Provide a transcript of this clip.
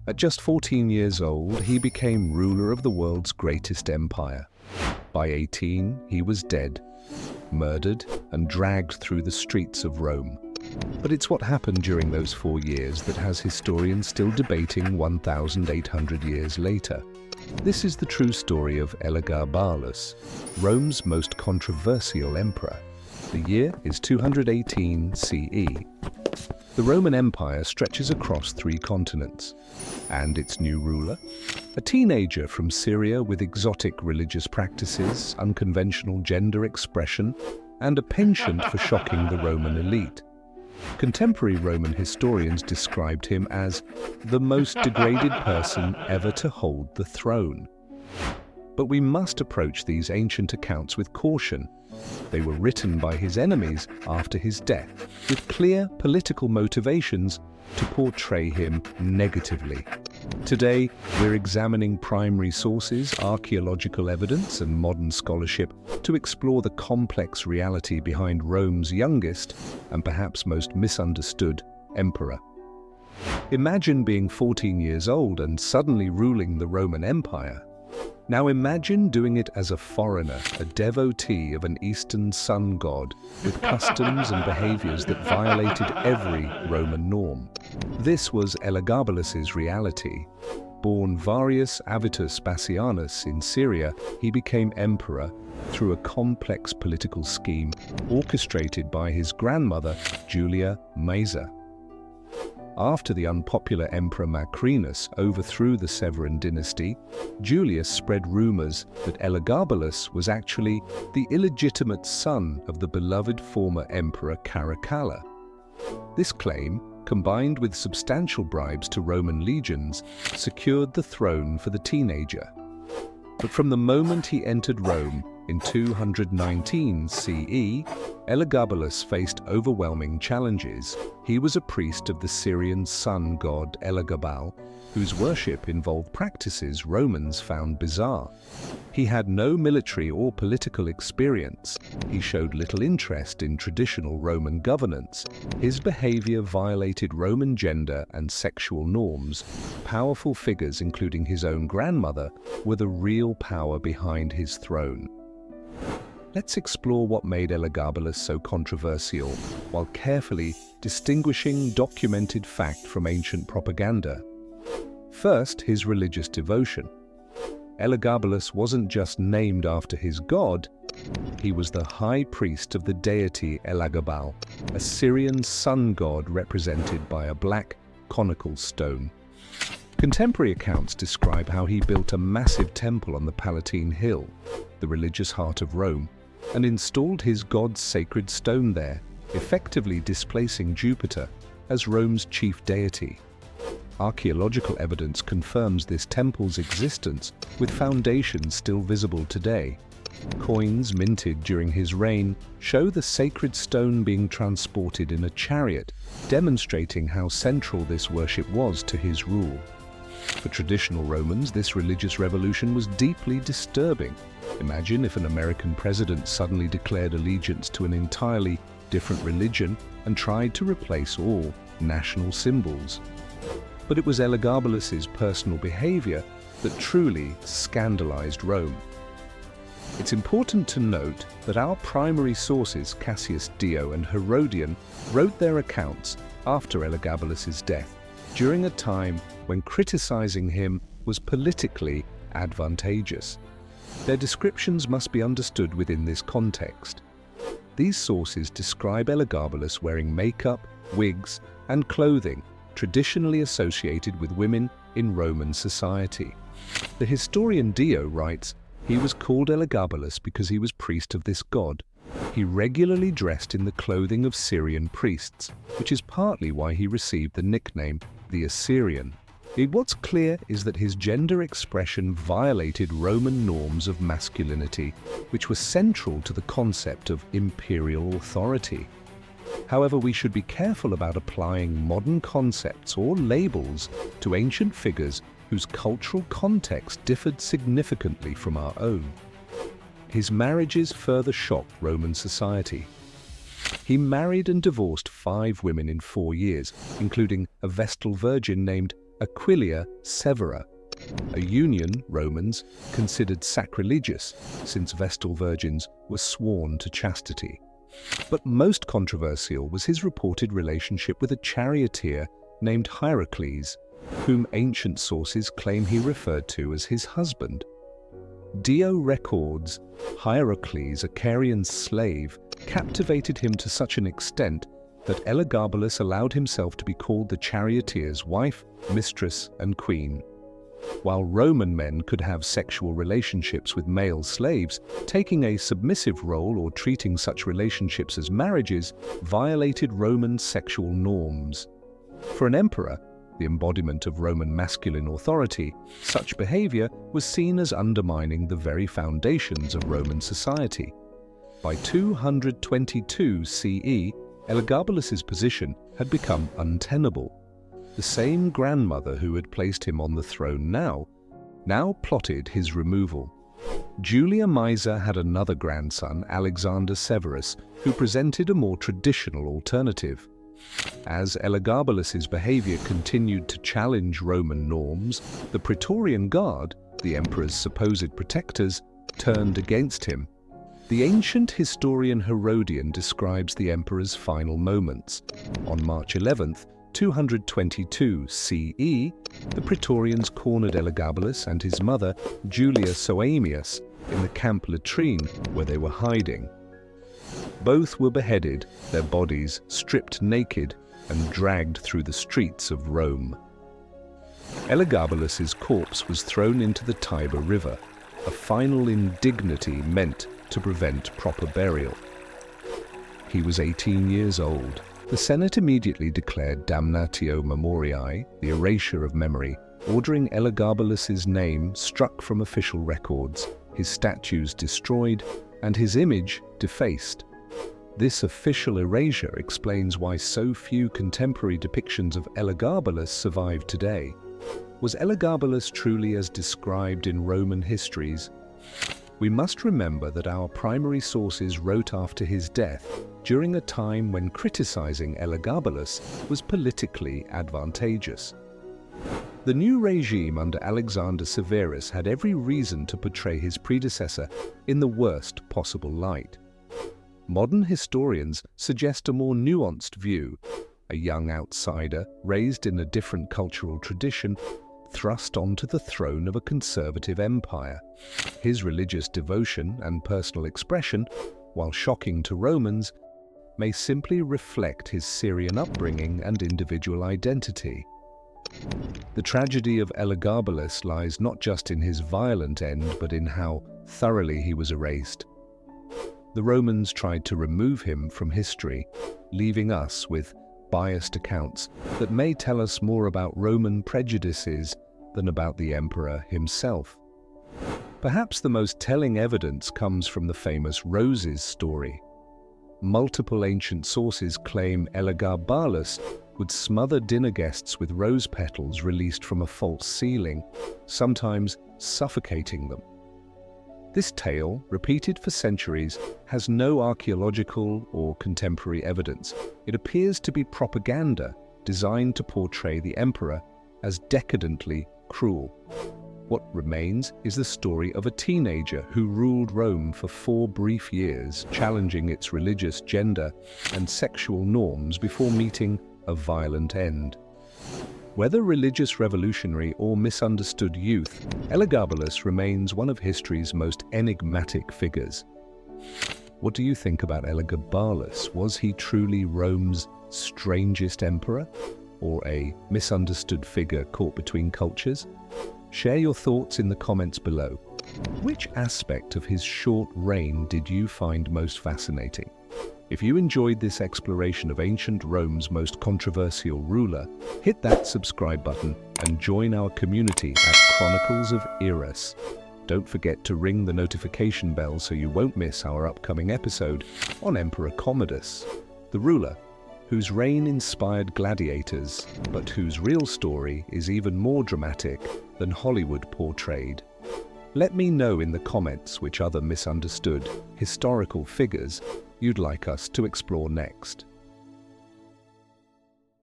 At just 14 years old, he became ruler of the world's greatest empire. By 18, he was dead, murdered, and dragged through the streets of Rome. But it's what happened during those 4 years that has historians still debating 1,800 years later. This is the true story of Elagabalus, Rome's most controversial emperor. The year is 218 CE. The Roman Empire stretches across 3 continents, and its new ruler, a teenager from Syria with exotic religious practices, unconventional gender expression, and a penchant for shocking the Roman elite. Contemporary Roman historians described him as the most degraded person ever to hold the throne. But we must approach these ancient accounts with caution. They were written by his enemies after his death, with clear political motivations to portray him negatively. Today, we're examining primary sources, archaeological evidence, and modern scholarship to explore the complex reality behind Rome's youngest and perhaps most misunderstood emperor. Imagine being 14 years old and suddenly ruling the Roman Empire. Now imagine doing it as a foreigner, a devotee of an Eastern sun god, with customs and behaviors that violated every Roman norm. This was Elagabalus's reality. Born Varius Avitus Bassianus in Syria, he became emperor through a complex political scheme orchestrated by his grandmother, Julia Maesa. After the unpopular Emperor Macrinus overthrew the Severan dynasty, Julius spread rumors that Elagabalus was actually the illegitimate son of the beloved former Emperor Caracalla. This claim, combined with substantial bribes to Roman legions, secured the throne for the teenager. But from the moment he entered Rome in 219 CE, Elagabalus faced overwhelming challenges. He was a priest of the Syrian sun god Elagabal, whose worship involved practices Romans found bizarre. He had no military or political experience. He showed little interest in traditional Roman governance. His behavior violated Roman gender and sexual norms. Powerful figures, including his own grandmother, were the real power behind his throne. Let's explore what made Elagabalus so controversial, while carefully distinguishing documented fact from ancient propaganda. First, his religious devotion. Elagabalus wasn't just named after his god, he was the high priest of the deity Elagabal, a Syrian sun god represented by a black, conical stone. Contemporary accounts describe how he built a massive temple on the Palatine Hill, the religious heart of Rome, and installed his god's sacred stone there, effectively displacing Jupiter as Rome's chief deity. Archaeological evidence confirms this temple's existence, with foundations still visible today. Coins minted during his reign show the sacred stone being transported in a chariot, demonstrating how central this worship was to his rule. For traditional Romans, this religious revolution was deeply disturbing. Imagine if an American president suddenly declared allegiance to an entirely different religion and tried to replace all national symbols. But it was Elagabalus's personal behavior that truly scandalized Rome. It's important to note that our primary sources, Cassius Dio and Herodian, wrote their accounts after Elagabalus's death, during a time when criticizing him was politically advantageous. Their descriptions must be understood within this context. These sources describe Elagabalus wearing makeup, wigs, and clothing traditionally associated with women in Roman society. The historian Dio writes, he was called Elagabalus because he was priest of this god. He regularly dressed in the clothing of Syrian priests, which is partly why he received the nickname the Assyrian. What's clear is that his gender expression violated Roman norms of masculinity, which were central to the concept of imperial authority. However, we should be careful about applying modern concepts or labels to ancient figures whose cultural context differed significantly from our own. His marriages further shocked Roman society. He married and divorced 5 women in 4 years, including a Vestal virgin named Aquilia Severa, a union Romans considered sacrilegious since Vestal virgins were sworn to chastity. But most controversial was his reported relationship with a charioteer named Hierocles, whom ancient sources claim he referred to as his husband. Dio records Hierocles, a Carian slave, captivated him to such an extent that Elagabalus allowed himself to be called the charioteer's wife, mistress, and queen. While Roman men could have sexual relationships with male slaves, taking a submissive role or treating such relationships as marriages violated Roman sexual norms. For an emperor, the embodiment of Roman masculine authority, such behavior was seen as undermining the very foundations of Roman society. By 222 CE, Elagabalus's position had become untenable. The same grandmother who had placed him on the throne now plotted his removal. Julia Maesa had another grandson, Alexander Severus, who presented a more traditional alternative. As Elagabalus's behavior continued to challenge Roman norms, the Praetorian Guard, the emperor's supposed protectors, turned against him. The ancient historian Herodian describes the emperor's final moments. On March 11th, 222 CE, the Praetorians cornered Elagabalus and his mother, Julia Soaemias, in the camp latrine where they were hiding. Both were beheaded, their bodies stripped naked and dragged through the streets of Rome. Elagabalus's corpse was thrown into the Tiber River, a final indignity meant to prevent proper burial. He was 18 years old. The Senate immediately declared damnatio memoriae, the erasure of memory, ordering Elagabalus's name struck from official records, his statues destroyed, and his image defaced. This official erasure explains why so few contemporary depictions of Elagabalus survive today. Was Elagabalus truly as described in Roman histories? We must remember that our primary sources wrote after his death, during a time when criticizing Elagabalus was politically advantageous. The new regime under Alexander Severus had every reason to portray his predecessor in the worst possible light. Modern historians suggest a more nuanced view, a young outsider raised in a different cultural tradition, thrust onto the throne of a conservative empire. His religious devotion and personal expression, while shocking to Romans, may simply reflect his Syrian upbringing and individual identity. The tragedy of Elagabalus lies not just in his violent end, but in how thoroughly he was erased. The Romans tried to remove him from history, leaving us with biased accounts that may tell us more about Roman prejudices than about the emperor himself. Perhaps the most telling evidence comes from the famous roses story. Multiple ancient sources claim Elagabalus would smother dinner guests with rose petals released from a false ceiling, sometimes suffocating them. This tale, repeated for centuries, has no archaeological or contemporary evidence. It appears to be propaganda designed to portray the emperor as decadently cruel. What remains is the story of a teenager who ruled Rome for 4 brief years, challenging its religious, gender, and sexual norms before meeting a violent end. Whether religious revolutionary or misunderstood youth, Elagabalus remains one of history's most enigmatic figures. What do you think about Elagabalus? Was he truly Rome's strangest emperor, or a misunderstood figure caught between cultures? Share your thoughts in the comments below. Which aspect of his short reign did you find most fascinating? If you enjoyed this exploration of ancient Rome's most controversial ruler, hit that subscribe button and join our community at Chronicles of Eros. Don't forget to ring the notification bell so you won't miss our upcoming episode on Emperor Commodus, the ruler whose reign inspired gladiators, but whose real story is even more dramatic than Hollywood portrayed. Let me know in the comments which other misunderstood historical figures you'd like us to explore next.